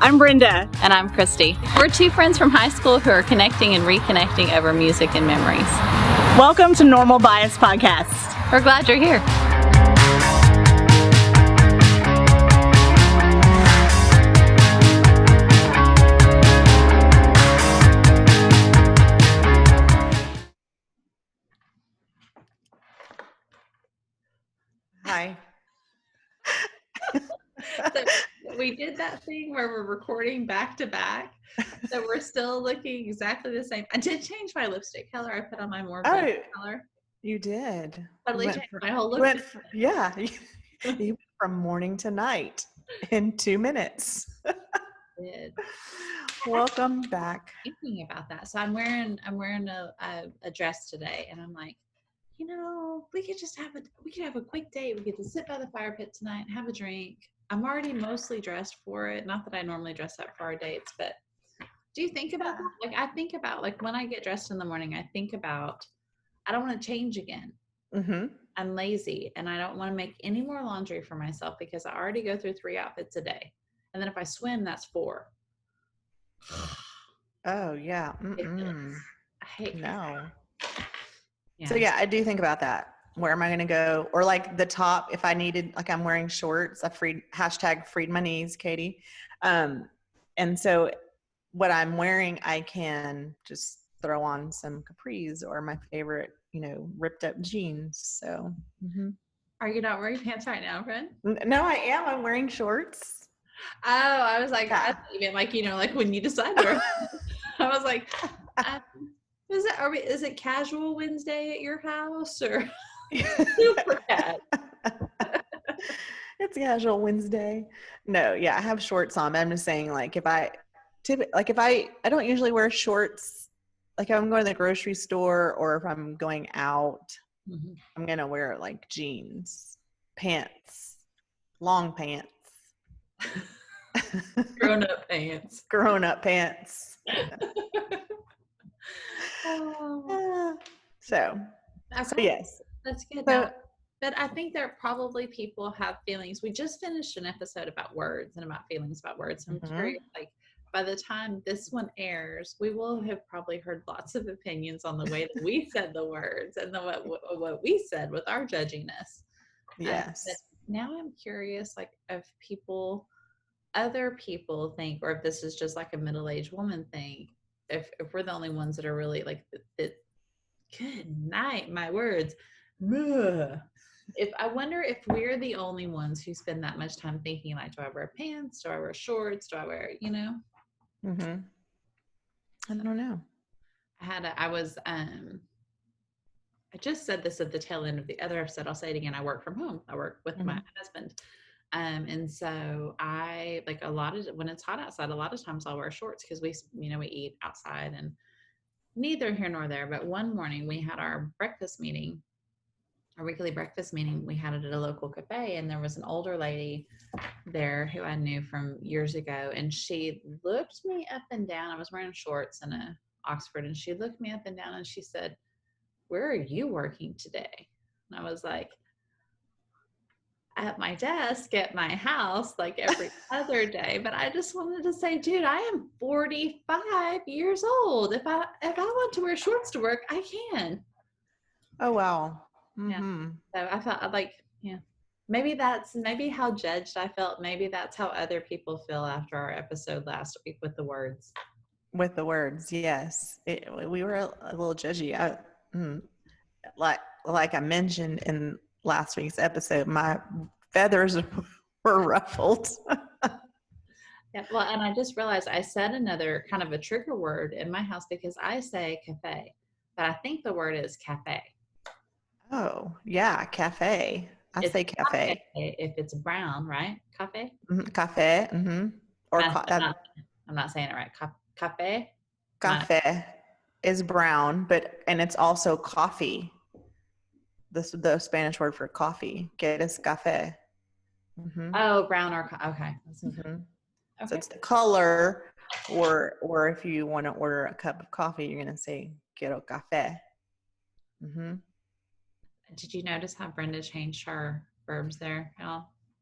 I'm Brenda. And I'm Christy. We're two friends from high school who are connecting and reconnecting over music and memories. Welcome to Normal Bias Podcast. We're glad you're here. Hi. So we did that thing where we're recording back to back, so we're still looking exactly the same. I did change my lipstick color. I put on my more red color. You did. Totally changed my whole look. You went from morning to night in 2 minutes. Did. Welcome back. Thinking about that, so I'm wearing a dress today, and I'm like, you know, we could have a quick date. We could just sit by the fire pit tonight and have a drink. I'm already mostly dressed for it. Not that I normally dress up for our dates, but do you think about that? Like, I think about, like, when I get dressed in the morning, I think about, I don't want to change again. Mm-hmm. I'm lazy, and I don't want to make any more laundry for myself because I already go through 3 outfits a day. And then if I swim, that's 4. Oh, yeah. I hate No. Yeah. So, yeah, I do think about that. Where am I going to go? Or like the top, if I needed, like I'm wearing shorts, I freed my knees, Katie. And so what I'm wearing, I can just throw on some capris or my favorite, ripped up jeans. So, Are you not wearing pants right now, friend? No, I am. I'm wearing shorts. Oh, I was like, I thought you meant like, like when you decide to. I was like, is it casual Wednesday at your house or super cat? It's casual Wednesday. No, yeah, I have shorts on. But I'm just saying, like, I don't usually wear shorts. Like, if I'm going to the grocery store or if I'm going out, I'm gonna wear like jeans, pants, long pants, grown-up pants. So yes, that's good. But I think there probably people have feelings. We just finished an episode about words and about feelings about words. I'm curious, like, by the time this one airs, we will have probably heard lots of opinions on the way that we said the words and what we said with our judginess. Yes. But now I'm curious, like, if other people think, or if this is just like a middle-aged woman thing, if we're the only ones that are really like, good night, my words. I wonder if we're the only ones who spend that much time thinking, like, do I wear pants? Do I wear shorts? Do I wear, I don't know. I just said this at the tail end of the other episode. I'll say it again. I work from home. I work with my husband. And so I, like, when it's hot outside, a lot of times I'll wear shorts because we eat outside, and neither here nor there. But one morning we had our weekly breakfast meeting. We had it at a local cafe, and there was an older lady there who I knew from years ago. And she looked me up and down. I was wearing shorts and a Oxford, and she looked me up and down and she said, "Where are you working today?" And I was like, "At my desk at my house, like every other day." But I just wanted to say, dude, I am 45 years old. If I want to wear shorts to work, I can. Oh, wow. Yeah. So I felt like, maybe how judged I felt. Maybe that's how other people feel after our episode last week with the words. With the words, yes. We were a little judgy. Like I mentioned in last week's episode, my feathers were ruffled. Yeah, well, and I just realized I said another kind of a trigger word in my house because I say cafe, but I think the word is cafe. Oh, yeah, cafe. I say cafe. If it's brown, right? Cafe? Cafe. Or I'm not saying it right. Cafe? Cafe is brown, and it's also coffee. The Spanish word for coffee. Que es café. Oh, brown or okay. Okay. So it's the color, or if you want to order a cup of coffee, you're going to say quiero café. Did you notice how Brenda changed her verbs there?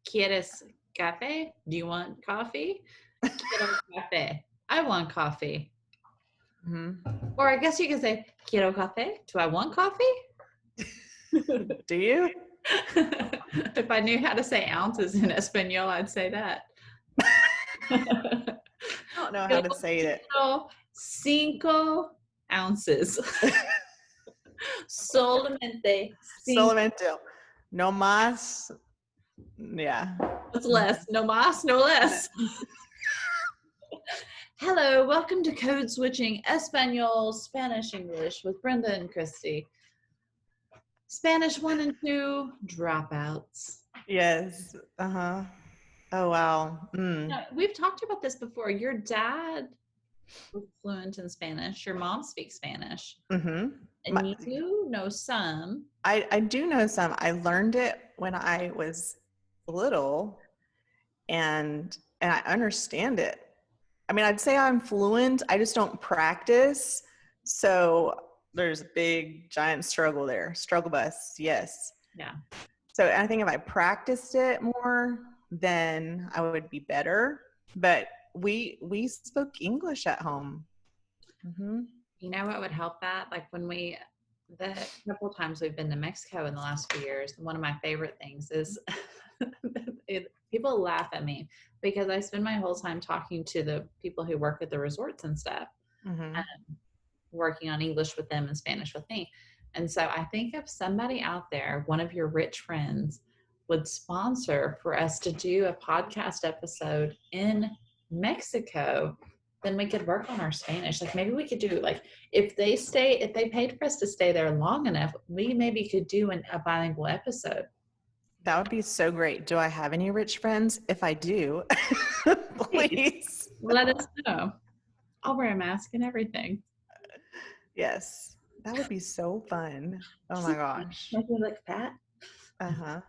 ¿Quieres café? Do you want coffee? Quiero café. I want coffee. Hmm. Or I guess you could say, quiero café. Do I want coffee? Do you? If I knew how to say ounces in Espanol, I'd say that. I don't know how to say it. Quiero 5 ounces. Solamente cinco. Solamente. No más. Yeah. What's less? No más, no less. Hello, welcome to Code Switching Espanol, Spanish, English with Brenda and Christy. Spanish 1 and 2 dropouts. Yes. Uh-huh. Oh, wow. Now, we've talked about this before. Your dad was fluent in Spanish. Your mom speaks Spanish. Mm-hmm. And you know some. I do know some. I learned it when I was little, and I understand it. I mean, I'd say I'm fluent. I just don't practice. So there's a big, giant struggle there. Struggle bus, yes. Yeah. So I think if I practiced it more, then I would be better. But we spoke English at home. Mm-hmm. You know what would help that? Like when the couple of times we've been to Mexico in the last few years, one of my favorite things is people laugh at me because I spend my whole time talking to the people who work at the resorts and stuff, Mm-hmm. working on English with them and Spanish with me. And so I think if somebody out there, one of your rich friends, would sponsor for us to do a podcast episode in Mexico, then we could work on our Spanish. Like maybe we could do like if they paid for us to stay there long enough, we maybe could do a bilingual episode. That would be so great. Do I have any rich friends? If I do, please let us know. I'll wear a mask and everything. Yes, that would be so fun. Oh my gosh. Make me look fat. Uh-huh.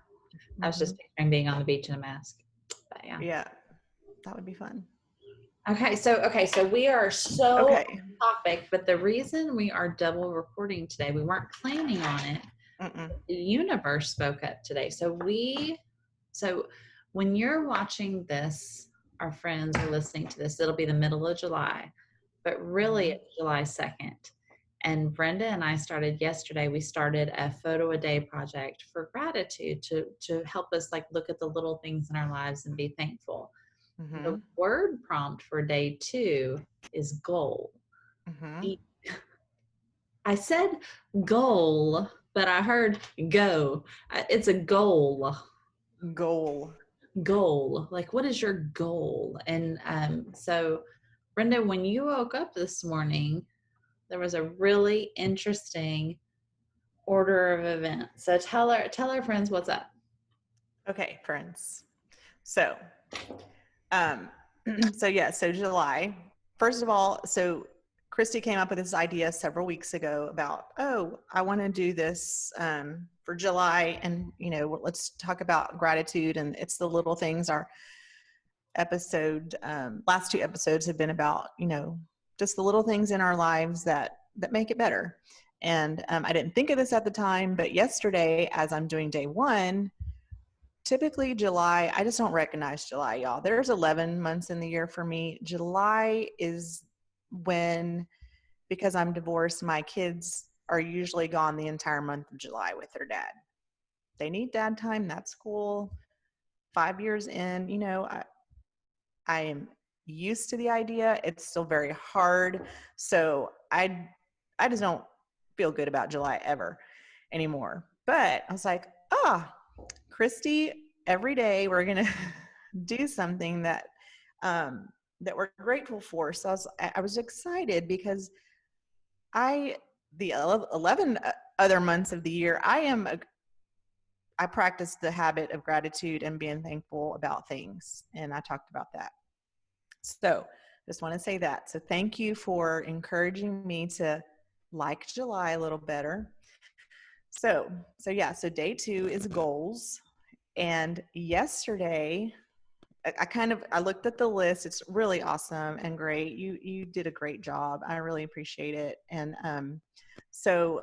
I was just picturing being on the beach in a mask. But yeah. Yeah, that would be fun. Okay, so we are so off topic, but the reason we are double recording today, we weren't planning on it. The universe spoke up today. So when you're watching this, our friends are listening to this, it'll be the middle of July, but really it's July 2nd. And Brenda and I started yesterday, we started a photo a day project for gratitude to help us like look at the little things in our lives and be thankful. Mm-hmm. The word prompt for day 2 is goal. Mm-hmm. I said goal, but I heard go. It's a goal. Goal. Like, what is your goal? And so, Brenda, when you woke up this morning, there was a really interesting order of events. So tell our friends what's up. Okay, friends. So, so July. First of all, so Christy came up with this idea several weeks ago about, I want to do this for July, and let's talk about gratitude, and it's the little things. Our episode, last 2 episodes have been about, just the little things in our lives that make it better. And I didn't think of this at the time, but yesterday, as I'm doing day 1, typically July, I just don't recognize July, y'all. There's 11 months in the year for me. July is when, because I'm divorced, my kids are usually gone the entire month of July with their dad. They need dad time. That's cool. 5 years in, I am used to the idea. It's still very hard. So I just don't feel good about July ever anymore. But I was like, Christy, every day we're going to do something that we're grateful for. So I was excited because the 11 other months of the year, I practice the habit of gratitude and being thankful about things. And I talked about that. So just want to say that. So thank you for encouraging me to like July a little better. So day 2 is goals. And yesterday, I looked at the list. It's really awesome and great. You did a great job. I really appreciate it. And so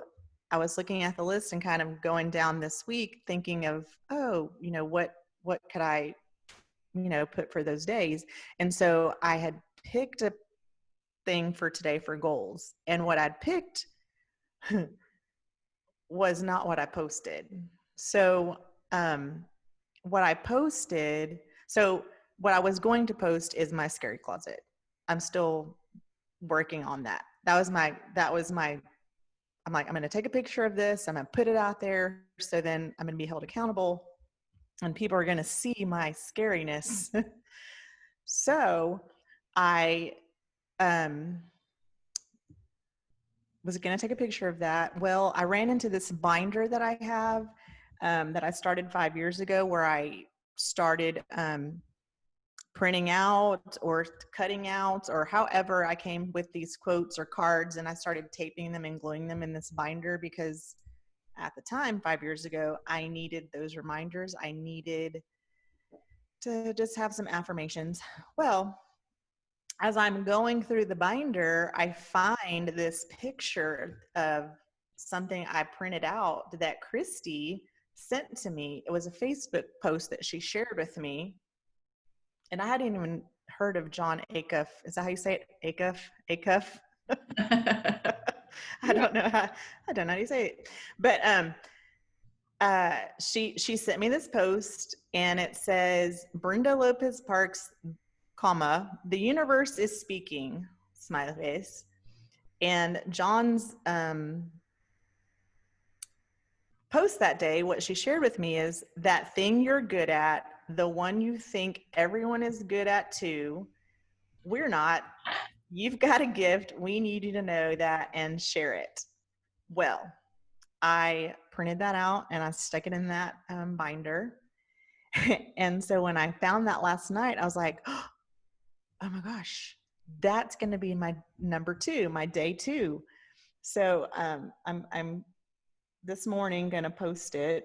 I was looking at the list and kind of going down this week thinking of, what could I put for those days. And so I had picked a thing for today for goals. And what I'd picked was not what I posted. So, what I posted, so what I was going to post is my scary closet. I'm still working on that. I'm like, I'm going to take a picture of this. I'm going to put it out there. So then I'm going to be held accountable and people are going to see my scariness. So I, was going to take a picture of that. Well, I ran into this binder that I have, that I started 5 years ago, where I started, printing out or cutting out, or however I came with these quotes or cards, and I started taping them and gluing them in this binder because at the time, 5 years ago, I needed those reminders. I needed to just have some affirmations. Well, as I'm going through the binder, I find this picture of something I printed out that Christy sent to me. It was a Facebook post that she shared with me. And I hadn't even heard of Jon Acuff. Is that how you say it? Acuff? Acuff? I don't know how you say it. But she sent me this post, and it says, Brenda Lopez Parks, comma, the universe is speaking, smiley face. And John's post that day, what she shared with me is, that thing you're good at, the one you think everyone is good at too, we're not. You've got a gift. We need you to know that and share it. Well, I printed that out and I stuck it in that binder. And so when I found that last night, I was like, oh my gosh, that's going to be my number 2, my day 2. So I'm this morning going to post it.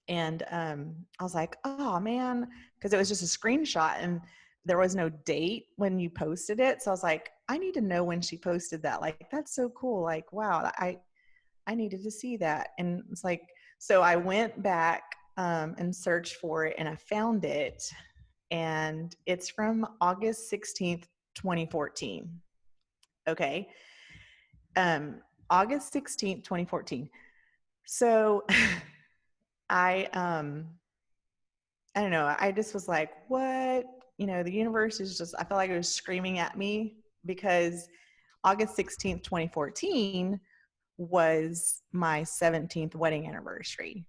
And I was like, oh man, because it was just a screenshot and there was no date when you posted it. So I was like, I need to know when she posted that. Like, that's so cool. Like, wow, I needed to see that. And it's like, so I went back and searched for it and I found it. And it's from August 16th, 2014. Okay. August 16th, 2014. So I don't know. I just was like, what? The universe is just, I felt like it was screaming at me, because August 16th, 2014 was my 17th wedding anniversary,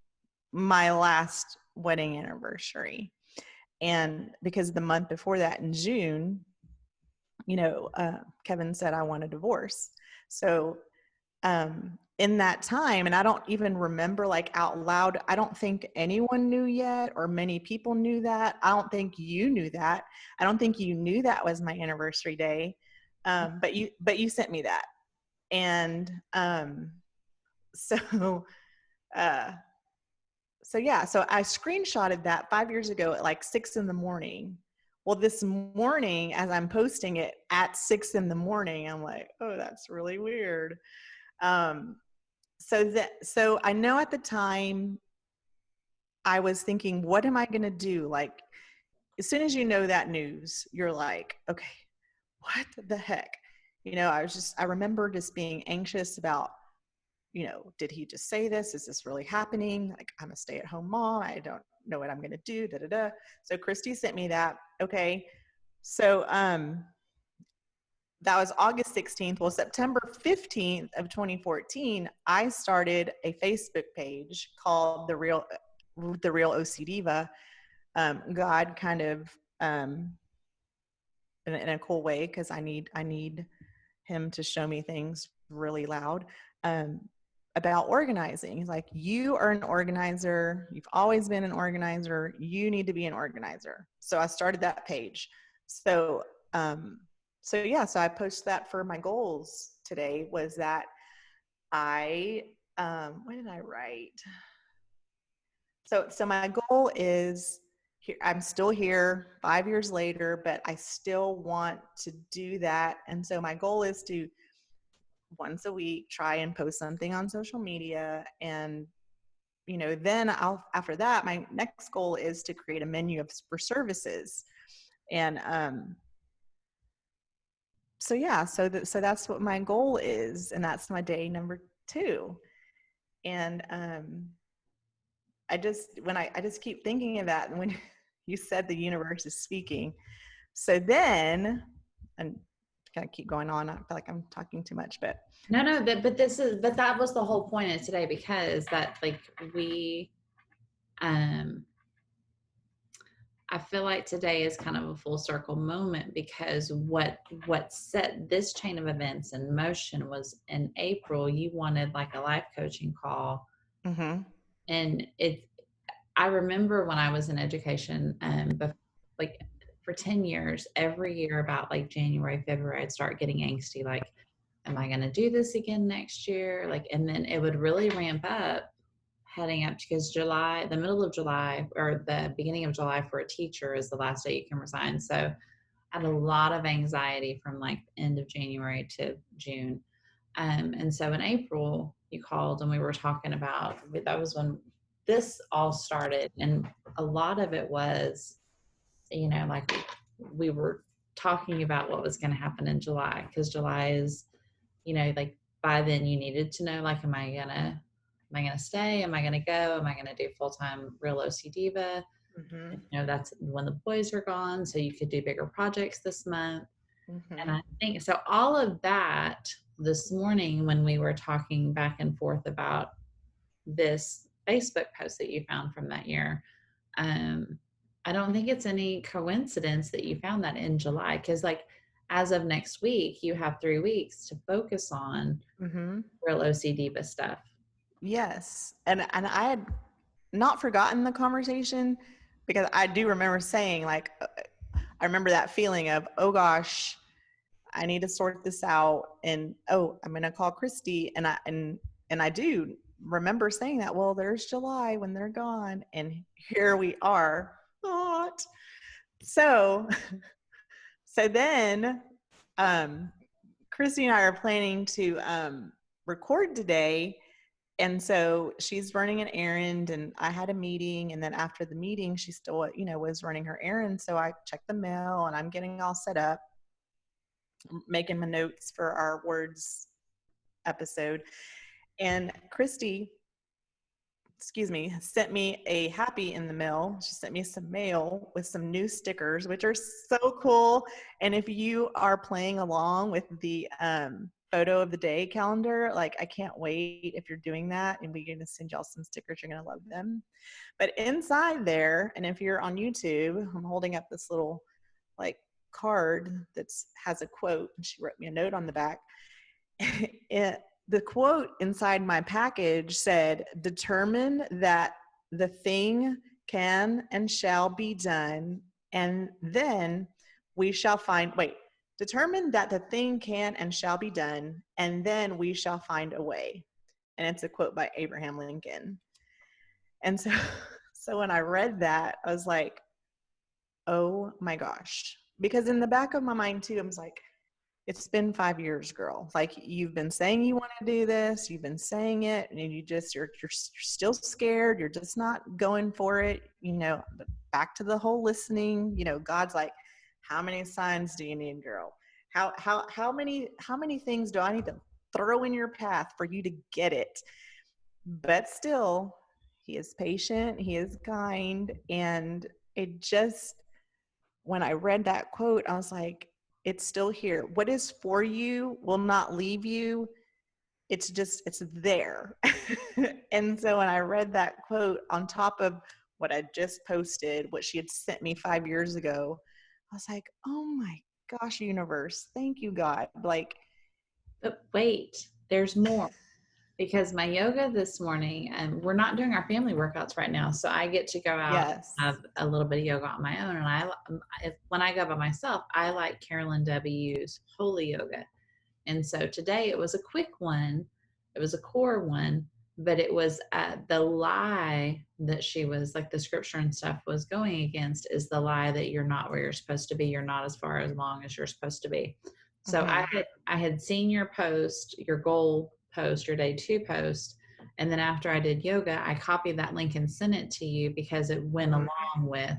my last wedding anniversary. And because the month before that, in June, Kevin said, I want a divorce. So in that time, and I don't even remember like out loud, I don't think anyone knew yet, or many people knew that. I don't think you knew that. I don't think you knew that was my anniversary day. But you sent me that. And so yeah, so I screenshotted that 5 years ago at like 6 in the morning. Well, this morning, as I'm posting it at 6 in the morning, I'm like, oh, that's really weird. So I know at the time I was thinking, what am I going to do? Like, as soon as you know that news, you're like, okay, what the heck? I remember just being anxious about, did he just say this? Is this really happening? Like, I'm a stay-at-home mom. I don't know what I'm going to do. Da, da, da. So Christy sent me that. Okay. So, that was August 16th. Well, September 15th of 2014, I started a Facebook page called The Real OC Diva. God kind of, in a cool way, because I need him to show me things really loud, about organizing. He's like, you are an organizer. You've always been an organizer. You need to be an organizer. So I started that page. So I posted that for my goals today. Was that what did I write? So my goal is, here, I'm still here 5 years later, but I still want to do that. And so my goal is to once a week try and post something on social media and then after that, my next goal is to create a menu for services. And so yeah, so that's what my goal is, and that's my day number 2. And I just keep thinking of that, and when you said the universe is speaking, so then, and kind of keep going on. I feel like I'm talking too much, but No, but that was the whole point of today, because that like I feel like today is kind of a full circle moment, because what set this chain of events in motion was in April, you wanted like a life coaching call. mm-hmm. And I remember when I was in education, like for 10 years, every year about like January, February, I'd start getting angsty, like, am I going to do this again next year? Like, and then it would really ramp up heading up, because July, the middle of July or the beginning of July for a teacher is the last day you can resign. So I had a lot of anxiety from like end of January to June. And so in April, you called and we were talking about, that was when this all started. And a lot of it was, like we were talking about what was going to happen in July, because July is, like by then you needed to know, like, am I gonna stay? Am I gonna go? Am I gonna do full-time Real OC Diva? Mm-hmm. That's when the boys are gone, so you could do bigger projects this month. Mm-hmm. And I think so all of that this morning when we were talking back and forth about this Facebook post that you found from that year, I don't think it's any coincidence that you found that in July, because like as of next week, you have 3 weeks to focus on Mm-hmm. Real OC Diva stuff. Yes, and I had not forgotten the conversation, because I do remember saying, like, I remember that feeling of, oh gosh, I need to sort this out, and oh, I'm gonna call Christy, and I do remember saying that. Well, there's July when they're gone, and here we are. Not so. So then, Christy and I are planning to record today. And so she's running an errand, and I had a meeting, and then after the meeting she still was running her errand. So I checked the mail and I'm getting all set up, making my notes for our words episode. And Christy, sent me a happy in the mail. She sent me some mail with some new stickers, which are so cool. And if you are playing along with the photo of the day calendar, like, I can't wait if you're doing that, and we're going to send y'all some stickers. You're going to love them. But inside there, and if you're on YouTube, I'm holding up this little like card that has a quote, and she wrote me a note on the back. The quote inside my package said, determine that the thing can and shall be done, and then we shall find, determine that the thing can and shall be done, and then we shall find a way. And it's a quote by Abraham Lincoln. And so, so when I read that, I was like, oh my gosh. Because in the back of my mind too, I was like, it's been 5 years, girl. Like, you've been saying you want to do this, you've been saying it, and you're still scared. You're just not going for it. But back to the whole listening. God's like, how many signs do you need, girl? How many things do I need to throw in your path for you to get it? But still, he is patient. He is kind, and it just, when I read that quote, I was like, it's still here. What is for you will not leave you. It's there. And so when I read that quote on top of what I just posted, what she had sent me 5 years ago, I was like, oh my gosh, universe. Thank you, God. Like, But wait, there's more. Because my yoga this morning, and we're not doing our family workouts right now, so I get to go out yes. and have a little bit of yoga on my own. And when I go by myself, I like Carolyn W's Holy Yoga. And so today it was a quick one. It was a core one, but it was the lie that she was, like, the scripture and stuff was going against is the lie that you're not where you're supposed to be. You're not as far as long as you're supposed to be. So I had seen your post, your goal post, your day 2 post, And then after I did yoga, I copied that link and sent it to you because it went Mhm. along with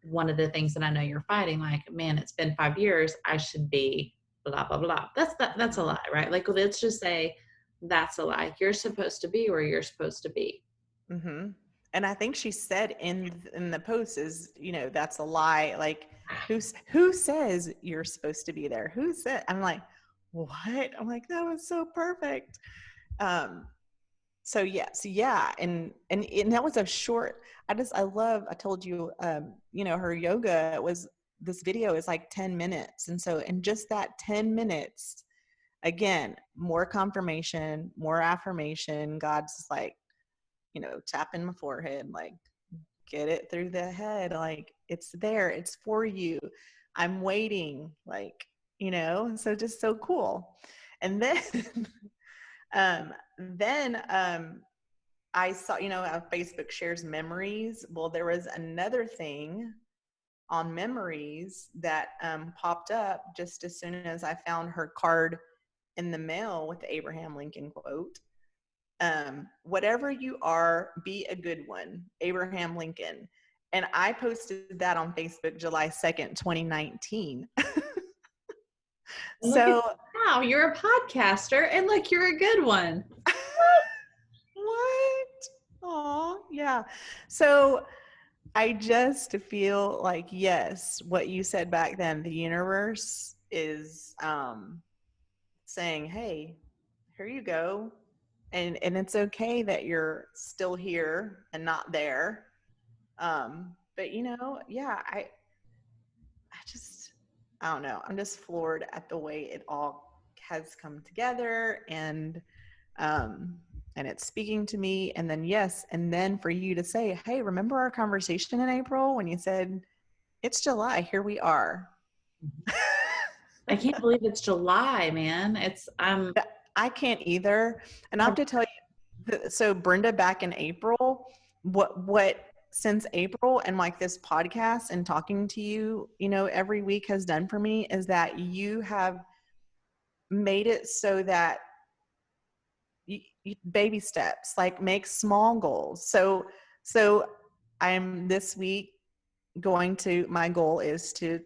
one of the things that I know you're fighting. Like, man, it's been 5 years. I should be blah, blah, blah. That's a lie, right? Like, let's just say that's a lie. You're supposed to be where you're supposed to be. Mhm. And I think she said in the post is, that's a lie. Like, who says you're supposed to be there? Who said? I'm like, what? I'm like, that was so perfect. Um, so yes, yeah, and that was a short. I told you, her yoga was this video is like 10 minutes, and so in just that 10 minutes, again, more confirmation, more affirmation. God's like, tapping my forehead, like, get it through the head, like it's there, it's for you. I'm waiting, like, so just so cool. And then then I saw, Facebook shares memories. Well, there was another thing on memories that popped up just as soon as I found her card in the mail with the Abraham Lincoln quote. Whatever you are, be a good one, Abraham Lincoln. And I posted that on Facebook July 2nd, 2019. And look at So, now, you're a podcaster, and look, you're a good one. what? Oh, yeah. So I just feel like, yes, what you said back then, the universe is saying, hey, here you go. And it's okay that you're still here and not there. But yeah, I don't know. I'm just floored at the way it all has come together, um and it's speaking to me. And then yes, and then for you to say, hey, remember our conversation in April when you said it's July, here we are. I can't believe it's July, man. I can't either. And I have to tell you, so Brenda, back in April, what since April and like this podcast and talking to you, every week has done for me is that you have made it so that baby steps, like make small goals. So I'm this week my goal is to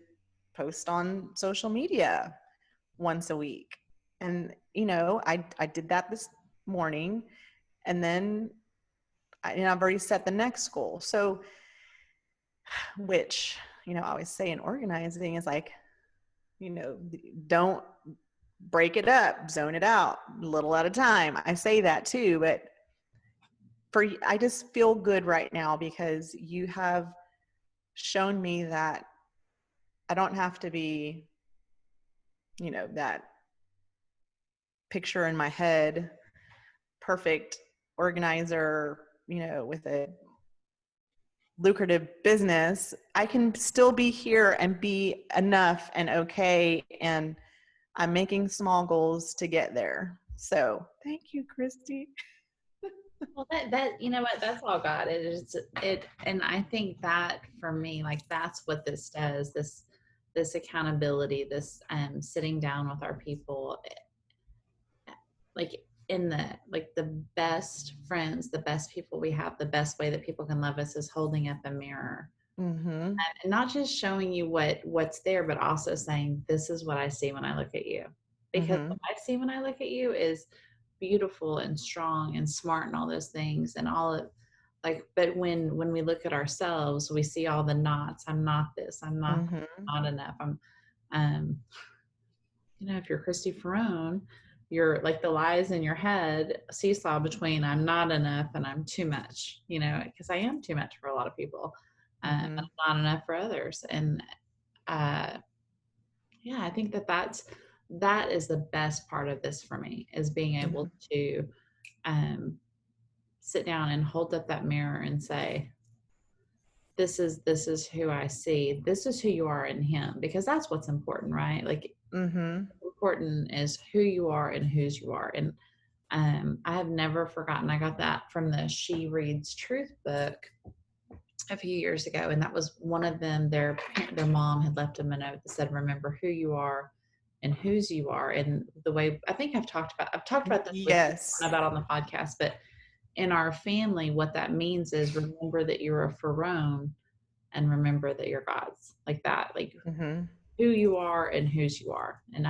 post on social media once a week. And I did that this morning, and then I've already set the next goal. So, which, I always say in organizing is like, don't break it up, zone it out, a little at a time. I say that too, but I just feel good right now because you have shown me that I don't have to be, that picture in my head, perfect organizer, with a lucrative business. I can still be here and be enough and okay. And I'm making small goals to get there. So thank you, Christy. Well, that you know what, that's all God. And I think that for me, like that's what this does. This accountability, this sitting down with our people, like in the best friends, the best people we have, the best way that people can love us is holding up a mirror. Mm-hmm. And not just showing you what's there, but also saying, this is what I see when I look at you. Because Mm-hmm. what I see when I look at you is beautiful and strong and smart and all those things and all of but when we look at ourselves, we see all the knots. I'm not this, I'm not that, Mm-hmm. I'm not enough. I'm um if you're Christy Ferrone, you're like the lies in your head seesaw between I'm not enough and I'm too much, because I am too much for a lot of people. Mm-hmm. And I'm not enough for others. And uh, yeah, I think that is the best part of this for me, is being able to um, sit down and hold up that mirror and say, this is who I see. This is who you are in him, because that's what's important, right? Like Mm-hmm. important is who you are and whose you are. And I have never forgotten. I got that from the She Reads Truth book a few years ago, and that was one of them. Their mom had left them a note that said, "Remember who you are and whose you are." And the way I think I've talked about this with you Yes. about on the podcast, but in our family, what that means is remember that you're a pharaoh and remember that you're God's, like that, like Mm-hmm. who you are and whose you are. And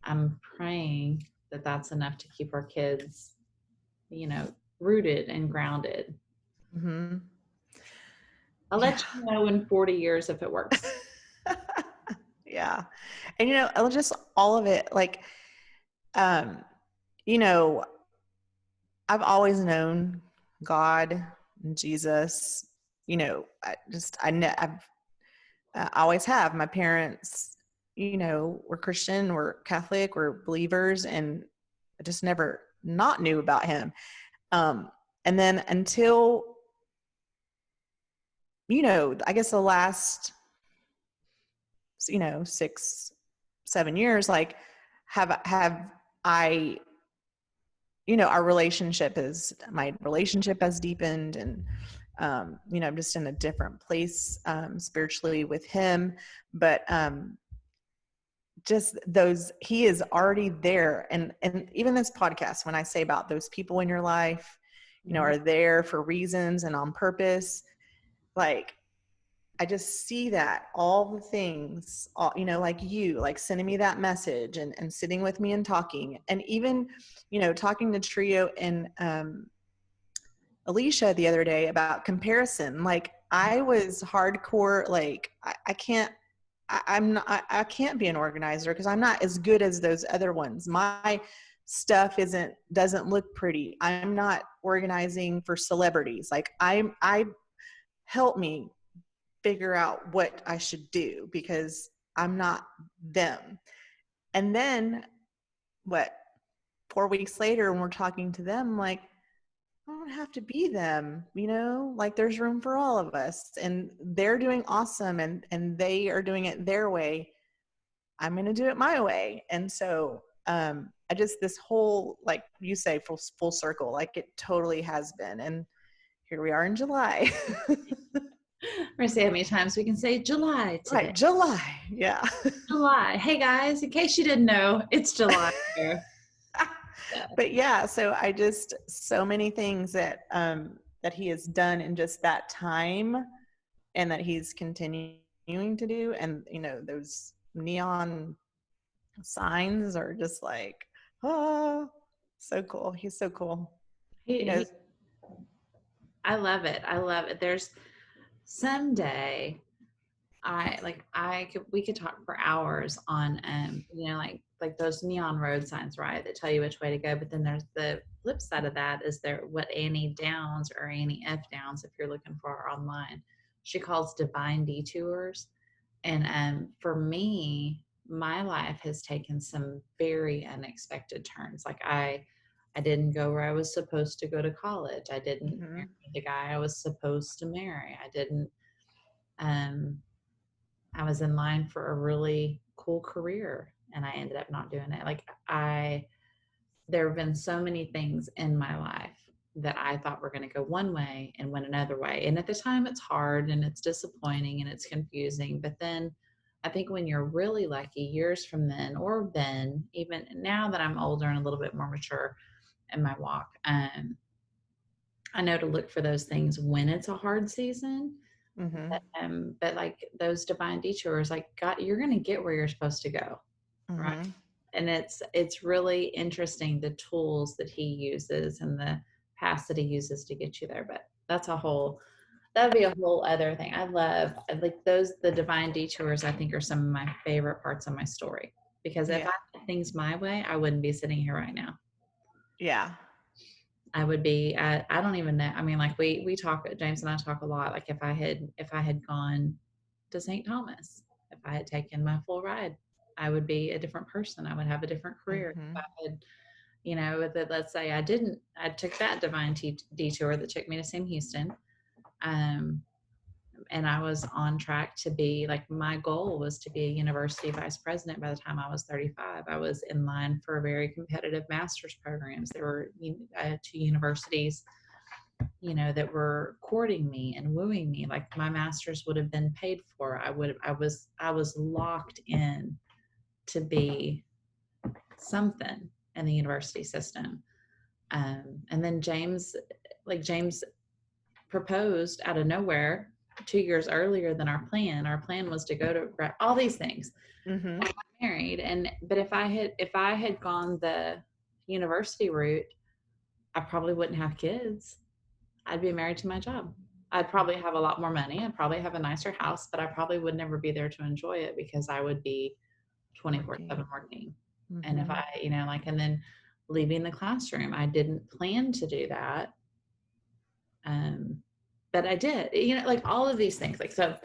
I'm praying that that's enough to keep our kids, rooted and grounded. Mm-hmm. I'll Yeah. let you know in 40 years if it works. Yeah. And it'll just all of it, like, um, you know, I've always known God and Jesus, I always have. My parents, were Christian, were Catholic, were believers, and I just never not knew about him. And then until, I guess the last, 6, 7 years, like have I, my relationship has deepened, and, I'm just in a different place, spiritually with him. But, just he is already there. And even this podcast, when I say about those people in your life, are there for reasons and on purpose, like, I just see that all the things, like you, like sending me that message and sitting with me and talking, and even, talking to Trio and, Alicia the other day about comparison. Like, I was hardcore, like, I can't, I'm not, I can't be an organizer because I'm not as good as those other ones. My stuff doesn't look pretty. I'm not organizing for celebrities. Like, I help me figure out what I should do because I'm not them. And then 4 weeks later, when we're talking to them, like, I don't have to be them, like, there's room for all of us, and they're doing awesome, and they are doing it their way. I'm going to do it my way. And so, I just, this whole, like you say, full circle, like it totally has been. And here we are in July. We're going to see how many times we can say July today. Right. July. Yeah. July. Hey guys, in case you didn't know, it's July here. But yeah, so so many things that he has done in just that time, and that he's continuing to do. And, those neon signs are just like, oh, so cool. He's so cool. I love it. I love it. There's someday we could talk for hours on, like those neon road signs, right? That tell you which way to go. But then there's the flip side of that is there what Annie Downs, or Annie F. Downs, if you're looking for her online, she calls divine detours. And for me, my life has taken some very unexpected turns. Like I didn't go where I was supposed to go to college. I didn't marry the guy I was supposed to marry. I was in line for a really cool career, and I ended up not doing it. There have been so many things in my life that I thought were going to go one way and went another way. And at the time it's hard and it's disappointing and it's confusing. But then I think when you're really lucky, years from then, even now that I'm older and a little bit more mature in my walk, I know to look for those things when it's a hard season. But like those divine detours, like God, you're going to get where you're supposed to go. Right. And it's really interesting, the tools that he uses and the paths that he uses to get you there. But that'd be a whole other thing. I like the divine detours, I think, are some of my favorite parts of my story, because if I did things my way, I wouldn't be sitting here right now. Yeah. I would be I don't even know. I mean, like we talk, James and I talk a lot. Like if I had gone to St. Thomas, if I had taken my full ride, I would be a different person. I would have a different career. If I had, let's say I took that divine detour that took me to Sam Houston. And I was on track to be, like, my goal was to be a university vice president by the time I was 35. I was in line for very competitive master's programs. There were 2 universities, that were courting me and wooing me. Like, my master's would have been paid for. I was locked in to be something in the university system. And then James proposed out of nowhere 2 years earlier than our plan. Our plan was to go to all these things. Mm-hmm. Married, but if I had gone the university route, I probably wouldn't have kids. I'd be married to my job. I'd probably have a lot more money. I'd probably have a nicer house, but I probably would never be there to enjoy it because I would be 24/7 working. And if I, and then leaving the classroom, I didn't plan to do that. But I did, all of these things. So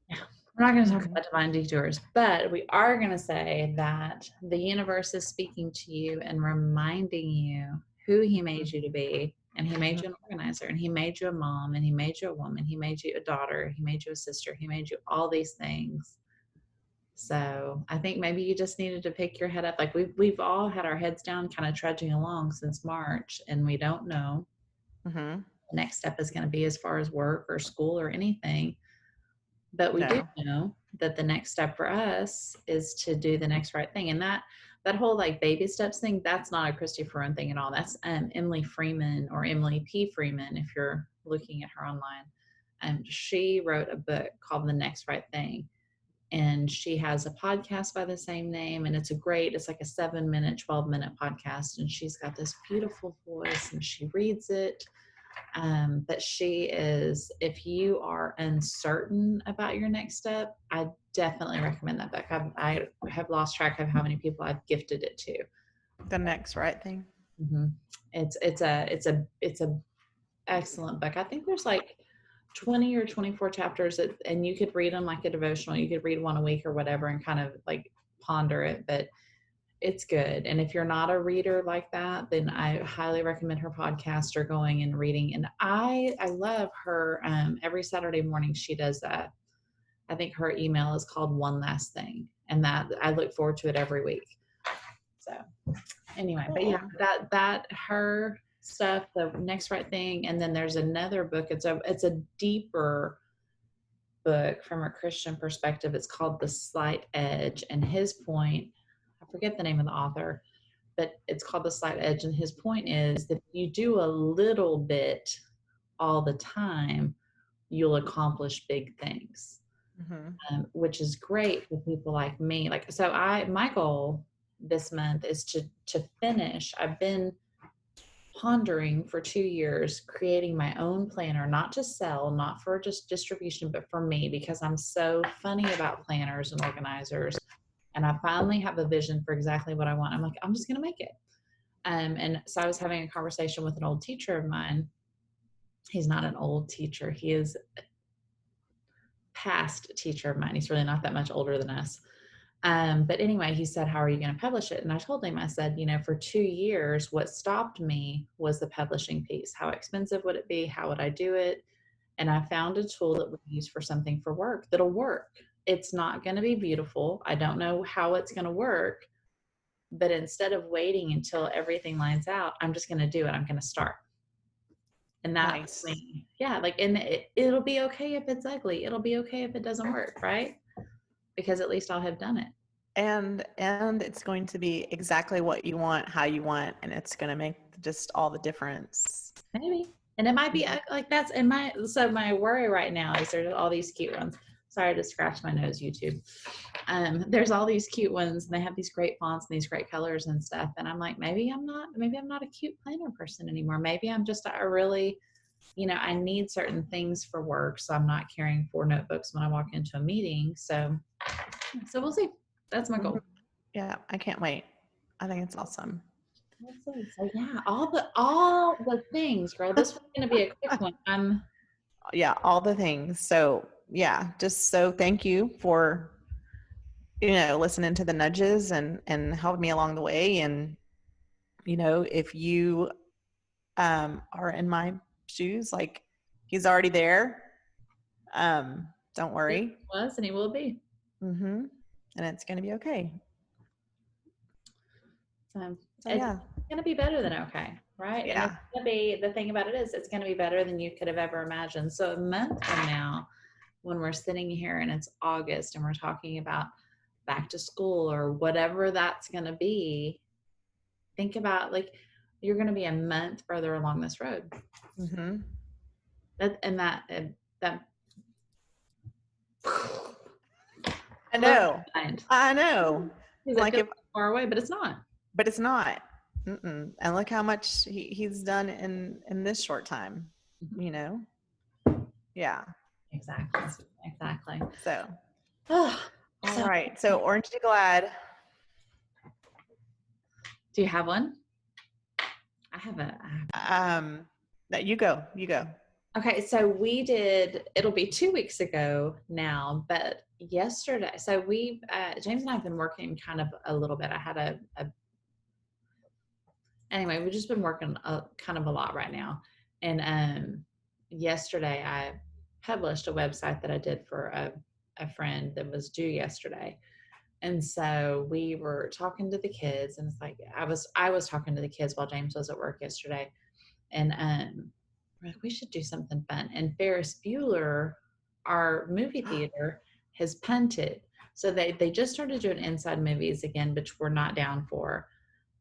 yeah, we're not going to talk about divine detours, but we are going to say that the universe is speaking to you and reminding you who he made you to be. And he made you an organizer, and he made you a mom, and he made you a woman. He made you a daughter. He made you a sister. He made you all these things. So I think maybe you just needed to pick your head up. Like we've all had our heads down, kind of trudging along since March, and we don't know what the next step is going to be as far as work or school or anything. But we do know that the next step for us is to do the next right thing. And that whole like baby steps thing, that's not a Christy Ferrone thing at all. That's Emily Freeman, or Emily P. Freeman, if you're looking at her online. She wrote a book called The Next Right Thing. And she has a podcast by the same name. And it's like a 7-minute, 12-minute podcast. And she's got this beautiful voice, and she reads it. But she is, if you are uncertain about your next step, I definitely recommend that book. I have lost track of how many people I've gifted it to. The Next Right Thing. Mm-hmm. It's a excellent book. I think there's like 20 or 24 chapters and you could read them like a devotional. You could read one a week or whatever and kind of like ponder it, but it's good. And if you're not a reader like that, then I highly recommend her podcast or going and reading. And I love her. Every Saturday morning she does that. I think her email is called One Last Thing, and that I look forward to it every week. So anyway, but yeah, that her stuff, The Next Right Thing. And then there's another book. It's a deeper book from a Christian perspective. It's called The Slight Edge. And his point, I forget the name of the author, but it's called The Slight Edge. And his point is that if you do a little bit all the time, you'll accomplish big things, which is great for people like me. My goal this month is to finish. I've been pondering for 2 years, creating my own planner, not to sell, not for just distribution, but for me, because I'm so funny about planners and organizers. And I finally have a vision for exactly what I want. I'm like, I'm just going to make it. And so I was having a conversation with an old teacher of mine. He's not an old teacher. He is a past teacher of mine. He's really not that much older than us. But anyway, he said, how are you going to publish it? And I told him, I said, for 2 years, what stopped me was the publishing piece. How expensive would it be? How would I do it? And I found a tool that we use for something for work that'll work. It's not going to be beautiful. I don't know how it's going to work, but instead of waiting until everything lines out, I'm just going to do it. I'm going to start. And that's nice. It'll be okay if it's ugly. It'll be okay if it doesn't work, right? Because at least I'll have done it. And it's going to be exactly what you want, how you want, and it's going to make just all the difference. Maybe. And it might be like that's my worry right now is there's all these cute ones. Sorry to scratch my nose, YouTube. There's all these cute ones and they have these great fonts and these great colors and stuff. And I'm like, maybe I'm not a cute planner person anymore. Maybe I'm just a really, I need certain things for work. So I'm not carrying 4 notebooks when I walk into a meeting. So we'll see. That's my goal. Yeah, I can't wait. I think it's awesome. We'll see. So yeah, all the things, girl. This one's gonna be a quick one. Yeah, all the things. So yeah, just so thank you for listening to the nudges and helping me along the way. And if you are in my shoes, like he's already there. Don't worry. He was and he will be. Mm-hmm. And it's going to be okay. So it's going to be better than okay, right? Yeah. And it's going to be, the thing about it is it's going to be better than you could have ever imagined. So a month from now, when we're sitting here and it's August and we're talking about back to school or whatever that's going to be, think about like you're going to be a month further along this road. Mm-hmm. That I know. I know. He's Like if far away, but it's not. But it's not. Mm-mm. And look how much he's done in this short time. You know. Yeah. Exactly. So. Oh, all right. So Orange to Glad. Do you have one? I have That you go. Okay, so we did, it'll be 2 weeks ago now, but yesterday, so we, James and I have been working kind of a little bit. I had anyway, we've just been working kind of a lot right now. And yesterday I published a website that I did for a friend that was due yesterday. And so we were talking to the kids, and it's like, I was talking to the kids while James was at work yesterday. And we're like, we should do something fun. And Ferris Bueller, our movie theater, has punted. So they just started doing inside movies again, which we're not down for.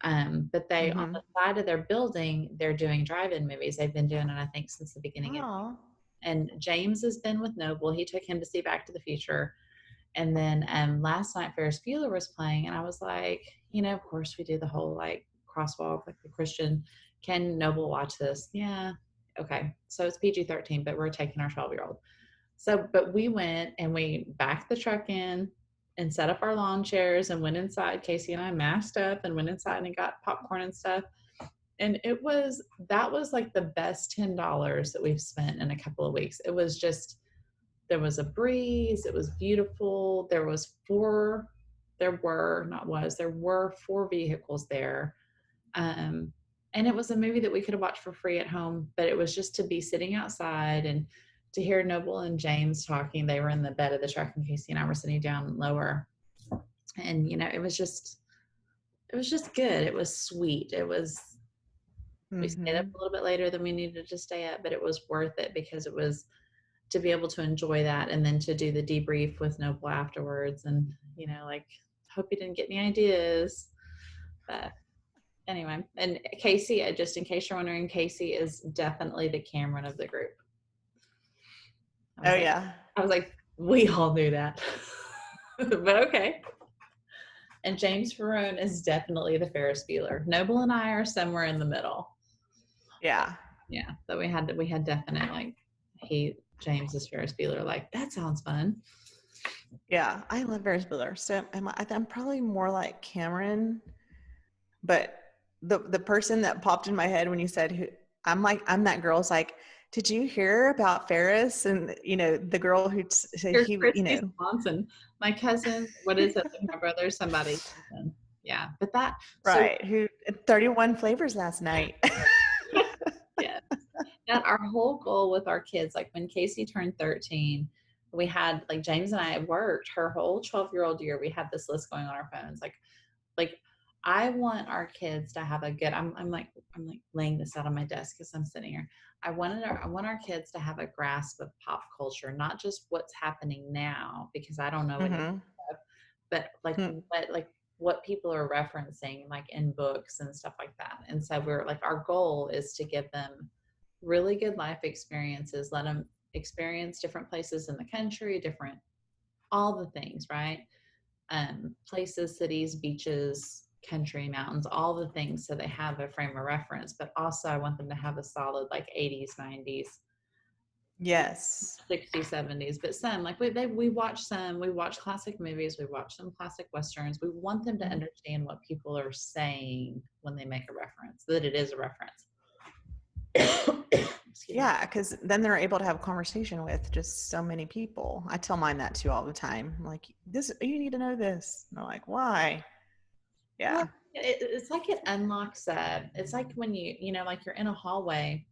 But they, on the side of their building, they're doing drive-in movies. They've been doing it, I think, since the beginning of. And James has been with Noble. He took him to see Back to the Future. And then last night Ferris Bueller was playing, and I was like, of course we do the whole like crosswalk, like the Christian. Can Noble watch this? Yeah. Okay. So it's PG-13, but we're taking our 12-year-old. So, but we went and we backed the truck in and set up our lawn chairs and went inside. Casey and I masked up and went inside and got popcorn and stuff. And that was like the best $10 that we've spent in a couple of weeks. It was just, there was a breeze. It was beautiful. There were 4 vehicles there. And it was a movie that we could have watched for free at home, but it was just to be sitting outside and to hear Noble and James talking. They were in the bed of the truck, and Casey and I were sitting down lower. And, it was just good. It was sweet. We stayed up a little bit later than we needed to stay up, but it was worth it because it was to be able to enjoy that and then to do the debrief with Noble afterwards. And, hope you didn't get any ideas, but anyway. And Casey, just in case you're wondering, Casey is definitely the Cameron of the group. Yeah. I was like, we all knew that. But okay. And James Ferrone is definitely the Ferris Bueller. Noble and I are somewhere in the middle. Yeah. Yeah. So we had definite, like, James is Ferris Bueller. Like, that sounds fun. Yeah. I love Ferris Bueller. So I'm probably more like Cameron, but the person that popped in my head when you said I'm that girl's like, did you hear about Ferris? And the girl who Swanson, my cousin, what is it? My brother, somebody. Yeah, but that right. Who 31 flavors last night. Yeah, that our whole goal with our kids, like when Casey turned 13, we had, like, James and I worked her whole 12-year-old year. We had this list going on our phones, like I want our kids to have a good, I'm like laying this out on my desk as I'm sitting here. I want our kids to have a grasp of pop culture, not just what's happening now, because I don't know anything, but what people are referencing, like in books and stuff like that. And so we're like, our goal is to give them really good life experiences, let them experience different places in the country, all the things, right? Places, cities, beaches, country, mountains, all the things, so they have a frame of reference. But also I want them to have a solid, like, 80s, 90s, yes, 60s, 70s, but some, like, we watch classic movies, we watch some classic westerns. We want them to understand what people are saying when they make a reference, that it is a reference. Yeah, because then they're able to have a conversation with just so many people. I tell mine that too all the time. I'm like, you need to know this. And they're like, why? Yeah. Well, it's like it unlocks it's like when like you're in a hallway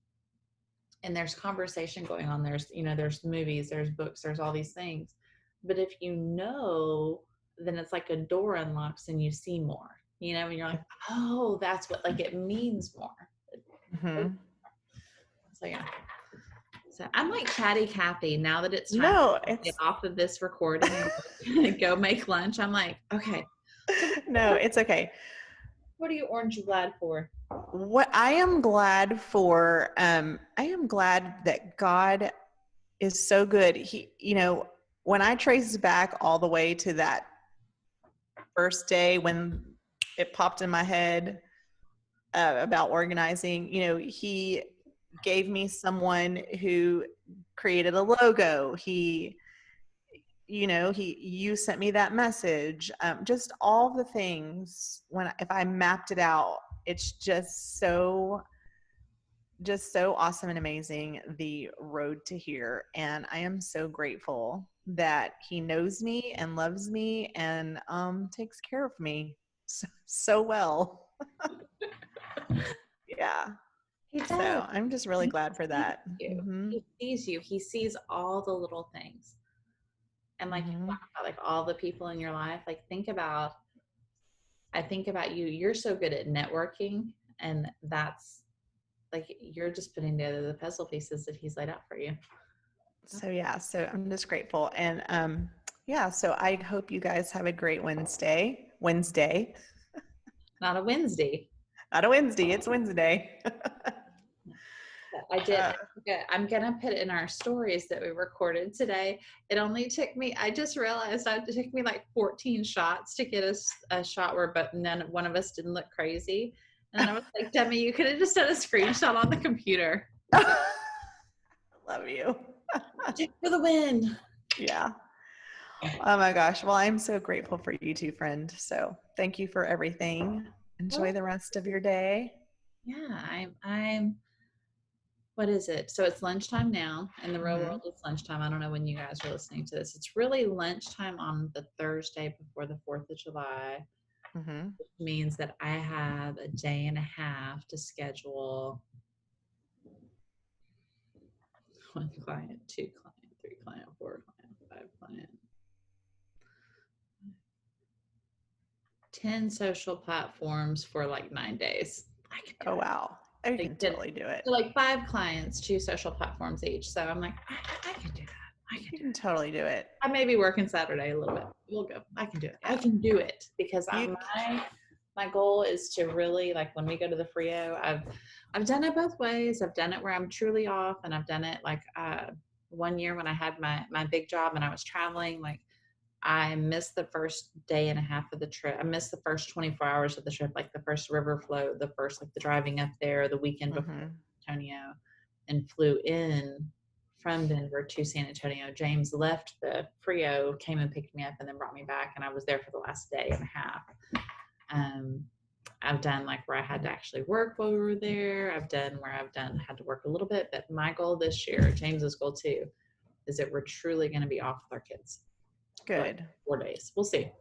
and there's conversation going on. There's movies, there's books, there's all these things. But if then it's like a door unlocks and you see more, and you're like, oh, that's what, like, it means more. So yeah. So I'm like Chatty Cathy now that it's time to get off of this recording and go make lunch. I'm like, okay. No, it's okay. Aren't you glad for? What I am glad for, I am glad that God is so good. He, when I trace back all the way to that first day when it popped in my head about organizing, he gave me someone who created a logo. You sent me that message. Just all the things if I mapped it out, it's just so awesome and amazing, the road to here. And I am so grateful that he knows me and loves me and takes care of me so well. Yeah. He does. So I'm just really glad for that. He sees you. He sees all the little things. And like you talk about like all the people in your life, like I think about you. You're so good at networking, and that's like you're just putting together the puzzle pieces that he's laid out for you. So I'm just grateful. And so I hope you guys have a great Wednesday. Not a Wednesday. Not a Wednesday, it's Wednesday. I did. I'm going to put in our stories that we recorded today. It only took me, I just realized it took me like 14 shots to get a shot where one of us didn't look crazy. And then I was like, Demi, you could have just done a screenshot on the computer. Love you. For the win. Yeah. Oh my gosh. Well, I'm so grateful for you too, friend. So thank you for everything. Enjoy the rest of your day. Yeah, I'm what is it? So it's lunchtime now. In the real world, it's lunchtime. I don't know when you guys are listening to this. It's really lunchtime on the Thursday before the 4th of July, which means that I have a day and a half to schedule 1 client, 2 client, 3 client, 4 client, 5 client, 10 social platforms for like 9 days. I can do it. Wow. I can totally do it. So like 5 clients, 2 social platforms each. So I'm like, I can do that. You can totally do it. I may be working Saturday a little bit. We'll go. I can do it. I can do it because my goal is to really, like, when we go to the Frio, I've done it both ways. I've done it where I'm truly off, and I've done it like 1 year when I had my big job and I was traveling. Like, I missed the first day and a half of the trip. I missed the first 24 hours of the trip, like the first river float, the first, like the driving up there, the weekend before San Antonio, and flew in from Denver to San Antonio. James left the Frio, came and picked me up, and then brought me back, and I was there for the last day and a half. I've done like where I had to actually work while we were there. I've done where had to work a little bit, but my goal this year, James's goal too, is that we're truly going to be off with our kids. Good. 4 days. We'll see.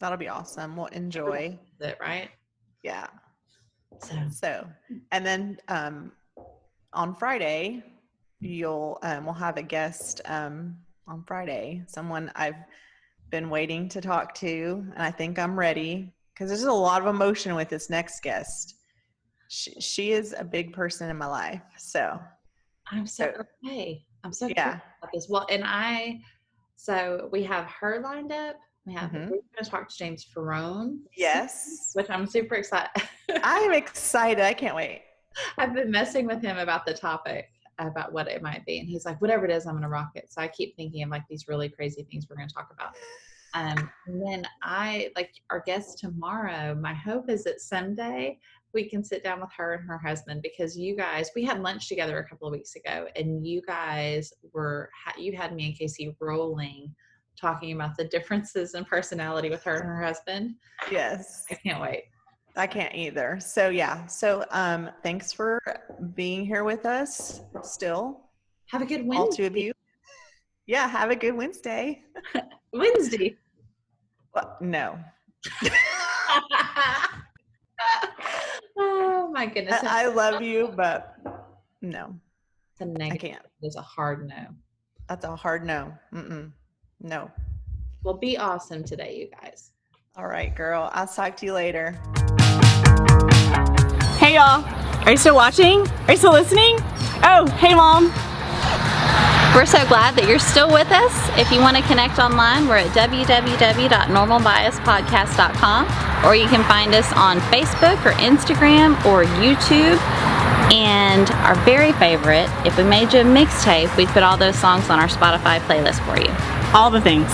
That'll be awesome. We'll enjoy it, right? Yeah. So, and then on Friday, we'll have a guest on Friday. Someone I've been waiting to talk to, and I think I'm ready because there's a lot of emotion with this next guest. She is a big person in my life. So I'm so okay. I'm so curious about this. Well, so we have her lined up. We're going to talk to James Ferrone. Yes. Which I'm super excited. I'm excited. I can't wait. I've been messing with him about the topic, about what it might be. And he's like, whatever it is, I'm going to rock it. So I keep thinking of like these really crazy things we're going to talk about. And then our guest tomorrow, my hope is that someday we can sit down with her and her husband, because we had lunch together a couple of weeks ago, and you guys you had me and Casey rolling, talking about the differences in personality with her and her husband. Yes. I can't wait. I can't either. So thanks for being here with us still. Have a good Wednesday. All 2 of you. Yeah, have a good Wednesday. Wednesday. Well, no. Oh my goodness. I love you, but no. It's a negative. I can't. It's a hard no. That's a hard no. No. Well, be awesome today, you guys. All right, girl. I'll talk to you later. Hey, y'all. Are you still watching? Are you still listening? Oh, hey, Mom. We're so glad that you're still with us. If you want to connect online, we're at www.normalbiaspodcast.com, or you can find us on Facebook or Instagram or YouTube. And our very favorite, if we made you a mixtape, we'd put all those songs on our Spotify playlist for you. All the things.